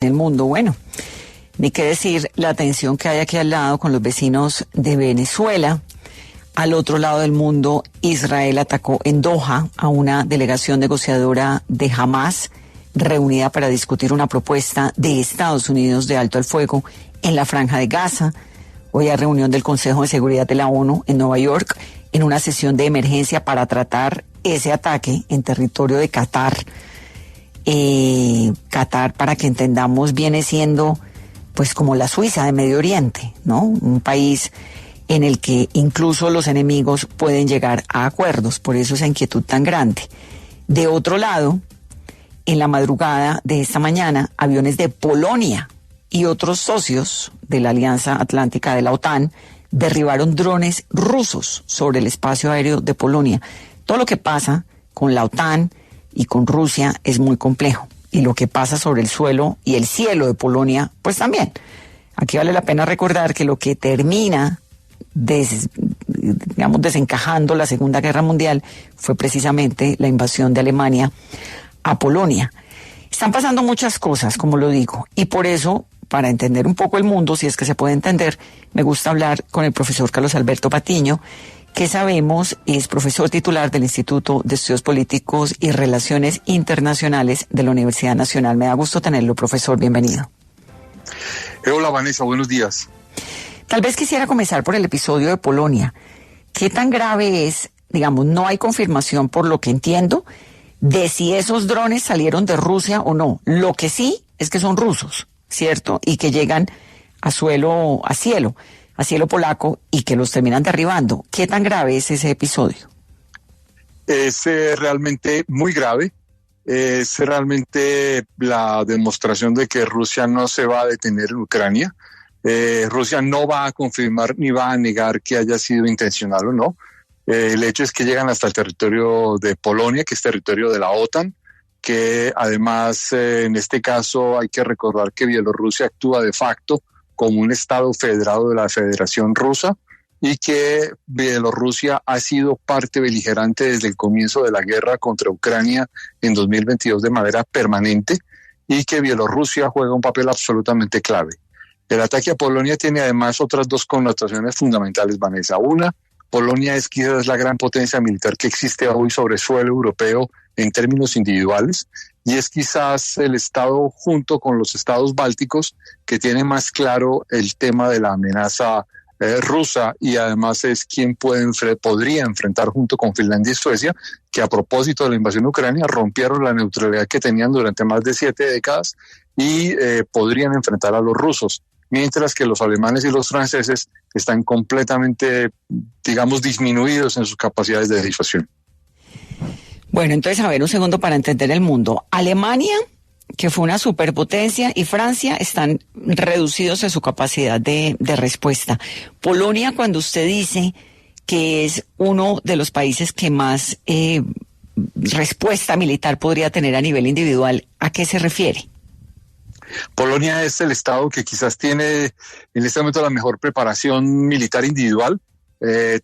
el mundo. Bueno, ni qué decir la tensión que hay aquí al lado con los vecinos de Venezuela. Al otro lado del mundo, Israel atacó en Doha a una delegación negociadora de Hamás reunida para discutir una propuesta de Estados Unidos de alto al fuego en la Franja de Gaza. Hoy hay reunión del Consejo de Seguridad de la ONU en Nueva York en una sesión de emergencia para tratar ese ataque en territorio de Qatar. Qatar, para que entendamos, viene siendo pues como la Suiza de Medio Oriente, ¿no? Un país en el que incluso los enemigos pueden llegar a acuerdos, por eso esa inquietud tan grande. De otro lado, en la madrugada de esta mañana, aviones de Polonia y otros socios de la Alianza Atlántica de la OTAN derribaron drones rusos sobre el espacio aéreo de Polonia. Todo lo que pasa con la OTAN y con Rusia es muy complejo. Y lo que pasa sobre el suelo y el cielo de Polonia, pues también. Aquí vale la pena recordar que lo que termina desencajando la Segunda Guerra Mundial fue precisamente la invasión de Alemania a Polonia. Están pasando muchas cosas, como lo digo, y por eso, para entender un poco el mundo, si es que se puede entender, me gusta hablar con el profesor Carlos Alberto Patiño, que sabemos es profesor titular del Instituto de Estudios Políticos y Relaciones Internacionales de la Universidad Nacional. Me da gusto tenerlo, profesor. Bienvenido. Hola, Vanessa. Buenos días. Tal vez quisiera comenzar por el episodio de Polonia. ¿Qué tan grave es? Digamos, no hay confirmación, por lo que entiendo, de si esos drones salieron de Rusia o no. Lo que sí es que son rusos, ¿cierto? Y que llegan a cielo polaco y que los terminan derribando. ¿Qué tan grave es ese episodio? Es realmente muy grave. Es realmente la demostración de que Rusia no se va a detener en Ucrania. Rusia no va a confirmar ni va a negar que haya sido intencional o no. El hecho es que llegan hasta el territorio de Polonia, que es territorio de la OTAN, que además en este caso hay que recordar que Bielorrusia actúa de facto como un estado federado de la Federación Rusa y que Bielorrusia ha sido parte beligerante desde el comienzo de la guerra contra Ucrania en 2022 de manera permanente y que Bielorrusia juega un papel absolutamente clave. El ataque a Polonia tiene además otras dos connotaciones fundamentales, Vanessa. Una, Polonia es quizás la gran potencia militar que existe hoy sobre suelo europeo en términos individuales, y es quizás el estado junto con los estados bálticos que tiene más claro el tema de la amenaza rusa, y además es quien podría enfrentar junto con Finlandia y Suecia, que a propósito de la invasión de Ucrania rompieron la neutralidad que tenían durante más de 7 décadas y podrían enfrentar a los rusos, mientras que los alemanes y los franceses están completamente, disminuidos en sus capacidades de disuasión. Bueno, entonces, a ver, un segundo para entender el mundo. Alemania, que fue una superpotencia, y Francia están reducidos en su capacidad de respuesta. Polonia, cuando usted dice que es uno de los países que más respuesta militar podría tener a nivel individual, ¿a qué se refiere? Polonia es el estado que quizás tiene en este momento la mejor preparación militar individual,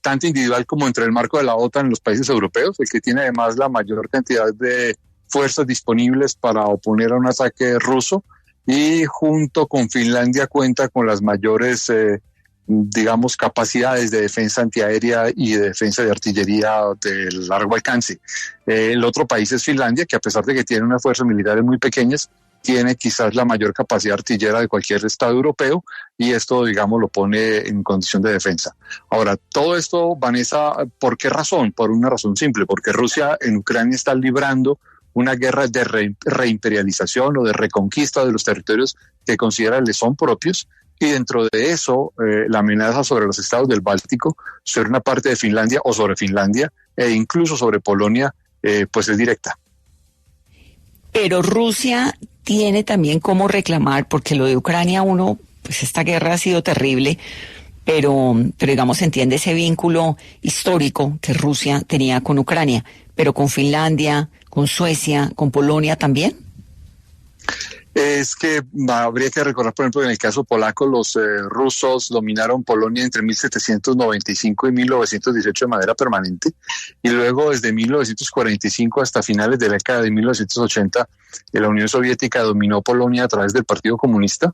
tanto individual como entre el marco de la OTAN en los países europeos, el que tiene además la mayor cantidad de fuerzas disponibles para oponer a un ataque ruso, y junto con Finlandia cuenta con las mayores capacidades de defensa antiaérea y de defensa de artillería de largo alcance. El otro país es Finlandia, que a pesar de que tiene unas fuerzas militares muy pequeñas, tiene quizás la mayor capacidad artillera de cualquier estado europeo, y esto, lo pone en condición de defensa. Ahora, todo esto, Vanessa, ¿por qué razón? Por una razón simple, porque Rusia en Ucrania está librando una guerra de reimperialización o de reconquista de los territorios que considera le son propios, y dentro de eso, la amenaza sobre los estados del Báltico, sobre una parte de Finlandia o sobre Finlandia, e incluso sobre Polonia, pues es directa. Pero Rusia tiene también cómo reclamar, porque lo de Ucrania pues esta guerra ha sido terrible, pero se entiende ese vínculo histórico que Rusia tenía con Ucrania, pero con Finlandia, con Suecia, con Polonia también. Es que habría que recordar, por ejemplo, que en el caso polaco, los rusos dominaron Polonia entre 1795 y 1918 de manera permanente, y luego desde 1945 hasta finales de la década de 1980, la Unión Soviética dominó Polonia a través del Partido Comunista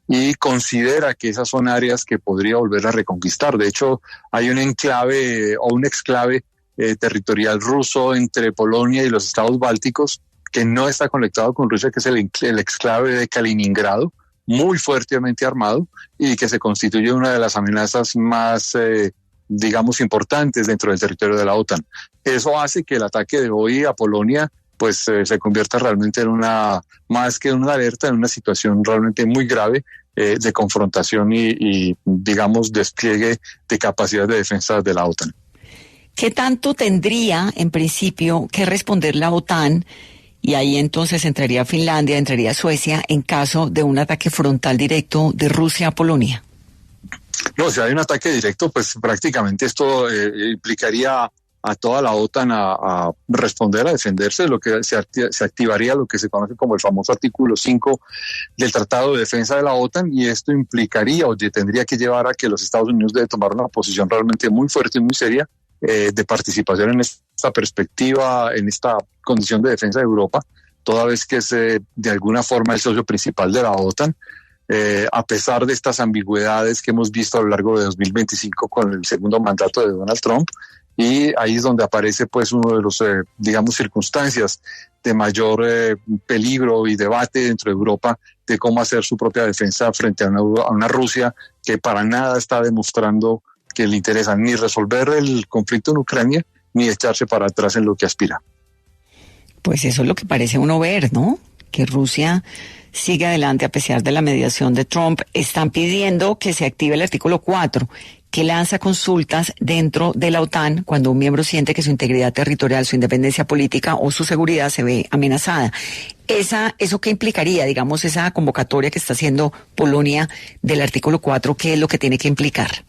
y considera que esas son áreas que podría volver a reconquistar. De hecho, hay un enclave o un exclave territorial ruso entre Polonia y los estados bálticos que no está conectado con Rusia, que es el exclave de Kaliningrado, muy fuertemente armado y que se constituye una de las amenazas más, digamos, importantes dentro del territorio de la OTAN. Eso hace que el ataque de hoy a Polonia pues se convierta realmente en más que una alerta, en una situación realmente muy grave de confrontación y, digamos, despliegue de capacidad de defensa de la OTAN. ¿Qué tanto tendría, en principio, que responder la OTAN? Y ahí entonces entraría Finlandia, entraría Suecia en caso de un ataque frontal directo de Rusia a Polonia. No, si hay un ataque directo, pues prácticamente esto implicaría a toda la OTAN a responder, a defenderse, lo que se activaría lo que se conoce como el famoso artículo 5 del Tratado de Defensa de la OTAN, y esto implicaría o tendría que llevar a que los Estados Unidos deben tomar una posición realmente muy fuerte y muy seria de participación en esta perspectiva, en esta condición de defensa de Europa, toda vez que es de alguna forma el socio principal de la OTAN, a pesar de estas ambigüedades que hemos visto a lo largo de 2025 con el segundo mandato de Donald Trump. Y ahí es donde aparece pues uno de los, digamos, circunstancias de mayor peligro y debate dentro de Europa de cómo hacer su propia defensa frente a una Rusia que para nada está demostrando que le interesa ni resolver el conflicto en Ucrania ni echarse para atrás en lo que aspira. Pues eso es lo que parece uno ver, ¿no? Que Rusia sigue adelante a pesar de la mediación de Trump. Están pidiendo que se active el artículo 4, que lanza consultas dentro de la OTAN cuando un miembro siente que su integridad territorial, su independencia política o su seguridad se ve amenazada. ¿Eso qué implicaría, digamos, esa convocatoria que está haciendo Polonia del artículo 4? ¿Qué es lo que tiene que implicar?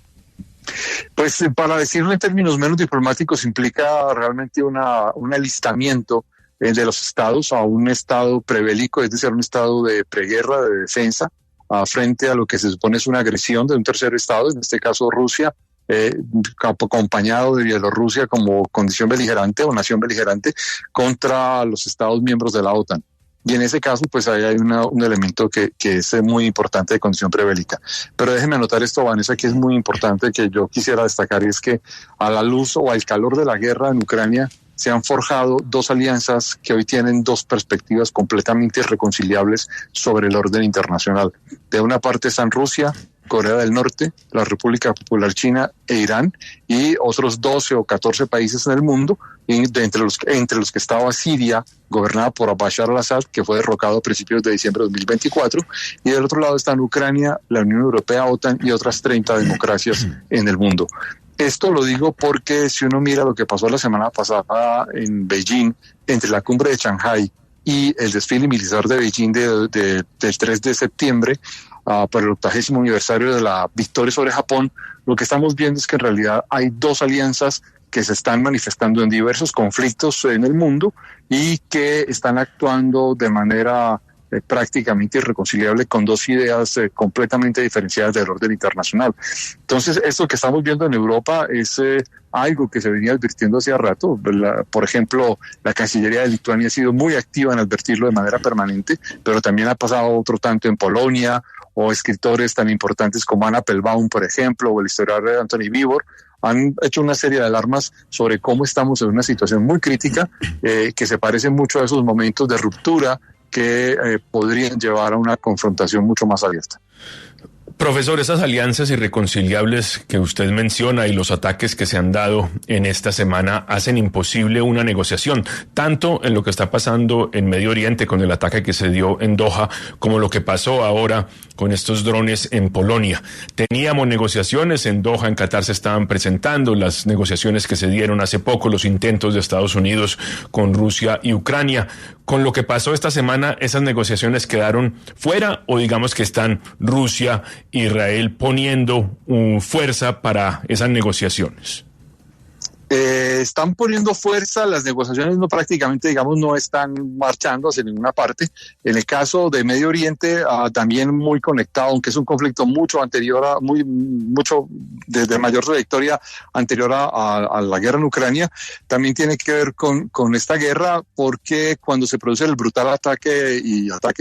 Pues para decirlo en términos menos diplomáticos, implica realmente un alistamiento de los estados a un estado prebélico, es decir, un estado de preguerra, de defensa, frente a lo que se supone es una agresión de un tercer estado, en este caso Rusia, acompañado de Bielorrusia como condición beligerante o nación beligerante contra los estados miembros de la OTAN. Y en ese caso, pues ahí hay un elemento que es muy importante de condición prebélica. Pero déjeme anotar esto, Vanessa, que es muy importante, que yo quisiera destacar, y es que a la luz o al calor de la guerra en Ucrania se han forjado dos alianzas que hoy tienen dos perspectivas completamente irreconciliables sobre el orden internacional. De una parte están Rusia, Corea del Norte, la República Popular China e Irán, y otros 12 o 14 países en el mundo, entre los que estaba Siria, gobernada por Bashar al-Assad, que fue derrocado a principios de diciembre de 2024, y del otro lado están Ucrania, la Unión Europea, OTAN y otras 30 democracias en el mundo. Esto lo digo porque si uno mira lo que pasó la semana pasada en Beijing, entre la cumbre de Shanghái y el desfile militar de Beijing del 3 de septiembre, por el 80º aniversario de la victoria sobre Japón, lo que estamos viendo es que en realidad hay dos alianzas que se están manifestando en diversos conflictos en el mundo y que están actuando de manera prácticamente irreconciliable con dos ideas completamente diferenciadas del orden internacional. Entonces, esto que estamos viendo en Europa es algo que se venía advirtiendo hace rato. Por ejemplo, la Cancillería de Lituania ha sido muy activa en advertirlo de manera permanente, pero también ha pasado otro tanto en Polonia, o escritores tan importantes como Anna Applebaum, por ejemplo, o el historiador Anthony Beevor, han hecho una serie de alarmas sobre cómo estamos en una situación muy crítica que se parece mucho a esos momentos de ruptura que podrían llevar a una confrontación mucho más abierta. Profesor, esas alianzas irreconciliables que usted menciona y los ataques que se han dado en esta semana hacen imposible una negociación, tanto en lo que está pasando en Medio Oriente con el ataque que se dio en Doha, como lo que pasó ahora con estos drones en Polonia. Teníamos negociaciones en Doha, en Qatar se estaban presentando las negociaciones que se dieron hace poco, los intentos de Estados Unidos con Rusia y Ucrania. Con lo que pasó esta semana, ¿esas negociaciones quedaron fuera o digamos que están Rusia e Israel poniendo fuerza para esas negociaciones? Están poniendo fuerza, las negociaciones prácticamente, digamos, no están marchando hacia ninguna parte. En el caso de Medio Oriente, también muy conectado, aunque es un conflicto mucho anterior, mucho desde mayor trayectoria anterior a la guerra en Ucrania, también tiene que ver con esta guerra, porque cuando se produce el brutal ataque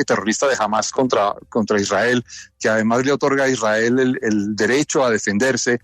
terrorista de Hamas contra Israel, que además le otorga a Israel el derecho a defenderse,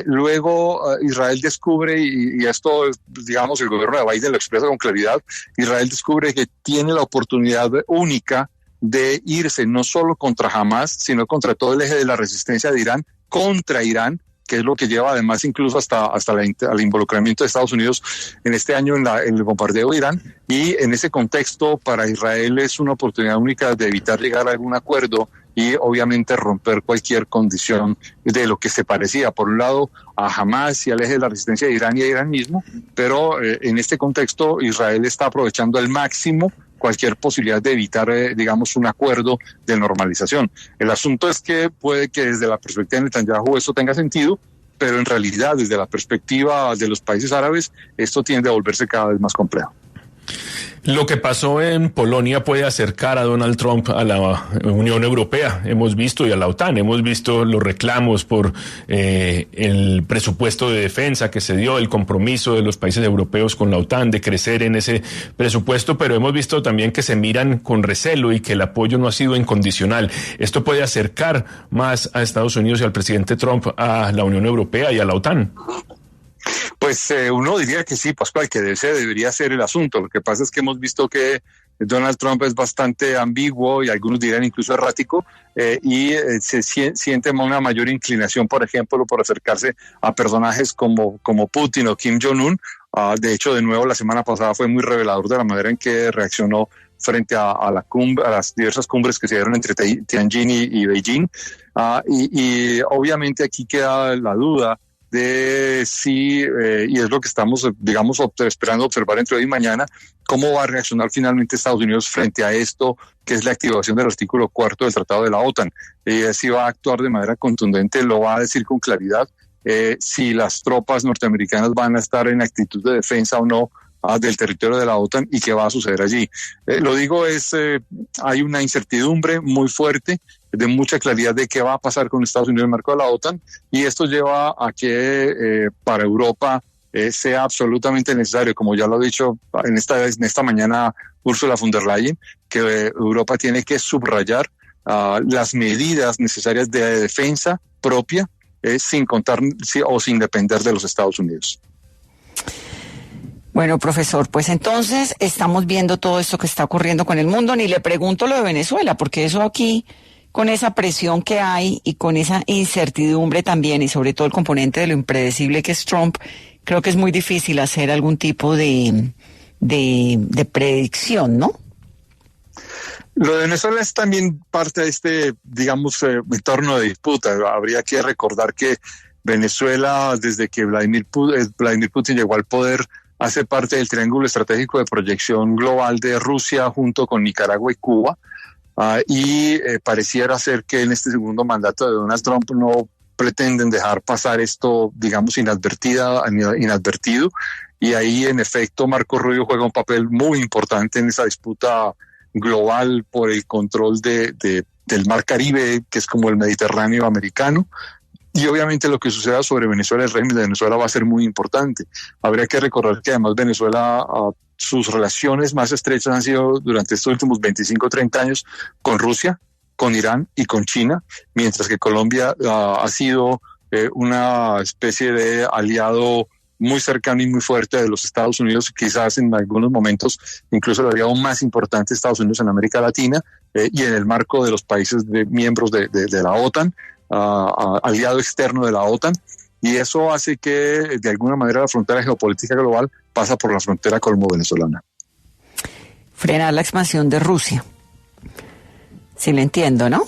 luego Israel descubre, y esto, digamos, el gobierno de Biden lo expresa con claridad, Israel descubre que tiene la oportunidad única de irse no solo contra Hamas, sino contra todo el eje de la resistencia de Irán, contra Irán, que es lo que lleva además incluso hasta el involucramiento de Estados Unidos en este año en el bombardeo de Irán. Y en ese contexto, para Israel es una oportunidad única de evitar llegar a algún acuerdo y obviamente romper cualquier condición de lo que se parecía, por un lado, a Hamas y al eje de la resistencia de Irán y a Irán mismo, pero en este contexto Israel está aprovechando al máximo cualquier posibilidad de evitar, digamos, un acuerdo de normalización. El asunto es que puede que desde la perspectiva de Netanyahu eso tenga sentido, pero en realidad desde la perspectiva de los países árabes esto tiende a volverse cada vez más complejo. Lo que pasó en Polonia puede acercar a Donald Trump a la Unión Europea. Hemos visto, y a la OTAN, hemos visto los reclamos por el presupuesto de defensa que se dio, el compromiso de los países europeos con la OTAN de crecer en ese presupuesto, pero hemos visto también que se miran con recelo y que el apoyo no ha sido incondicional. ¿Esto puede acercar más a Estados Unidos y al presidente Trump a la Unión Europea y a la OTAN? Pues uno diría que sí, Pascual, que ese debería ser el asunto. Lo que pasa es que hemos visto que Donald Trump es bastante ambiguo y algunos dirían incluso errático, y se siente una mayor inclinación, por ejemplo, por acercarse a personajes como Putin o Kim Jong-un. De hecho, de nuevo, la semana pasada fue muy revelador de la manera en que reaccionó frente a las diversas cumbres que se dieron entre Tianjin y Beijing. Y obviamente aquí queda la duda de si, y es lo que estamos, digamos, esperando observar entre hoy y mañana, cómo va a reaccionar finalmente Estados Unidos frente a esto, que es la activación del artículo 4 del Tratado de la OTAN. Si va a actuar de manera contundente, lo va a decir con claridad, si las tropas norteamericanas van a estar en actitud de defensa o no del territorio de la OTAN y qué va a suceder allí. Lo digo hay una incertidumbre muy fuerte, de mucha claridad de qué va a pasar con Estados Unidos en el marco de la OTAN, y esto lleva a que para Europa sea absolutamente necesario, como ya lo ha dicho en esta mañana Ursula von der Leyen, que Europa tiene que subrayar las medidas necesarias de defensa propia, sin contar o sin depender de los Estados Unidos. Bueno, profesor, pues entonces estamos viendo todo esto que está ocurriendo con el mundo. Ni le pregunto lo de Venezuela, porque eso aquí, con esa presión que hay y con esa incertidumbre también, y sobre todo el componente de lo impredecible que es Trump, creo que es muy difícil hacer algún tipo de predicción, ¿no? Lo de Venezuela es también parte de este, digamos, entorno de disputa. Habría que recordar que Venezuela, desde que Vladimir Putin llegó al poder, hace parte del triángulo estratégico de proyección global de Rusia junto con Nicaragua y Cuba. Y pareciera ser que en este segundo mandato de Donald Trump no pretenden dejar pasar esto, digamos, inadvertido. Y ahí, en efecto, Marco Rubio juega un papel muy importante en esa disputa global por el control del Mar Caribe, que es como el Mediterráneo americano. Y obviamente lo que suceda sobre Venezuela, el régimen de Venezuela, va a ser muy importante. Habría que recordar que además Venezuela, sus relaciones más estrechas han sido durante estos últimos 25 o 30 años con Rusia, con Irán y con China, mientras que Colombia ha sido una especie de aliado muy cercano y muy fuerte de los Estados Unidos, quizás en algunos momentos incluso el aliado más importante de Estados Unidos en América Latina, y en el marco de los países miembros de la OTAN, aliado externo de la OTAN, y eso hace que de alguna manera la frontera geopolítica global pasa por la frontera colombo-venezolana. Frenar la expansión de Rusia. Sí, le entiendo, ¿no?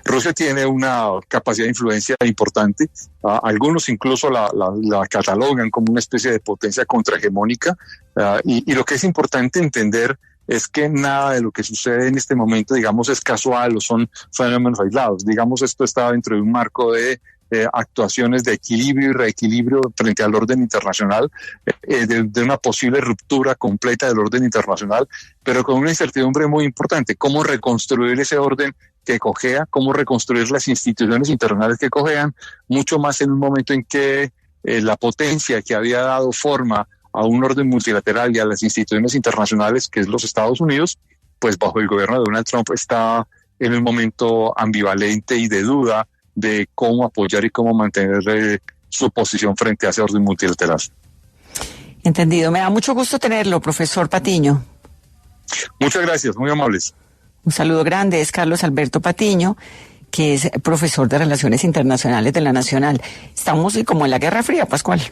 Rusia tiene una capacidad de influencia importante. Algunos incluso la catalogan como una especie de potencia contrahegemónica, y lo que es importante entender es que nada de lo que sucede en este momento, digamos, es casual o son fenómenos aislados. Digamos, esto está dentro de un marco de actuaciones de equilibrio y reequilibrio frente al orden internacional, de una posible ruptura completa del orden internacional, pero con una incertidumbre muy importante. ¿Cómo reconstruir ese orden que cojea? ¿Cómo reconstruir las instituciones internacionales que cojean? Mucho más en un momento en que la potencia que había dado forma a un orden multilateral y a las instituciones internacionales, que es los Estados Unidos, pues bajo el gobierno de Donald Trump está en un momento ambivalente y de duda de cómo apoyar y cómo mantener su posición frente a ese orden multilateral. Entendido. Me da mucho gusto tenerlo, profesor Patiño. Muchas gracias, muy amables. Un saludo grande. Es Carlos Alberto Patiño, que es profesor de Relaciones Internacionales de la Nacional. Estamos como en la Guerra Fría, Pascual.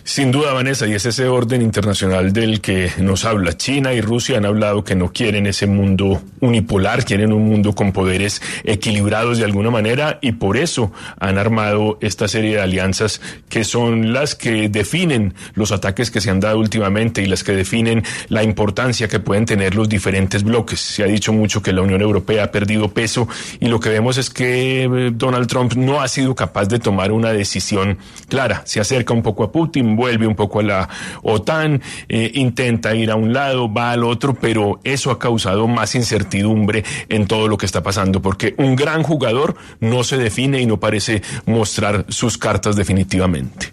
Sin duda, Vanessa, y es ese orden internacional del que nos habla. China y Rusia han hablado que no quieren ese mundo unipolar, quieren un mundo con poderes equilibrados de alguna manera, y por eso han armado esta serie de alianzas que son las que definen los ataques que se han dado últimamente y las que definen la importancia que pueden tener los diferentes bloques. Se ha dicho mucho que la Unión Europea ha perdido peso, y lo que vemos es que Donald Trump no ha sido capaz de tomar una decisión clara. Se acerca un poco a Putin, vuelve un poco a la OTAN, intenta ir a un lado, va al otro, pero eso ha causado más incertidumbre en todo lo que está pasando, porque un gran jugador no se define y no parece mostrar sus cartas definitivamente.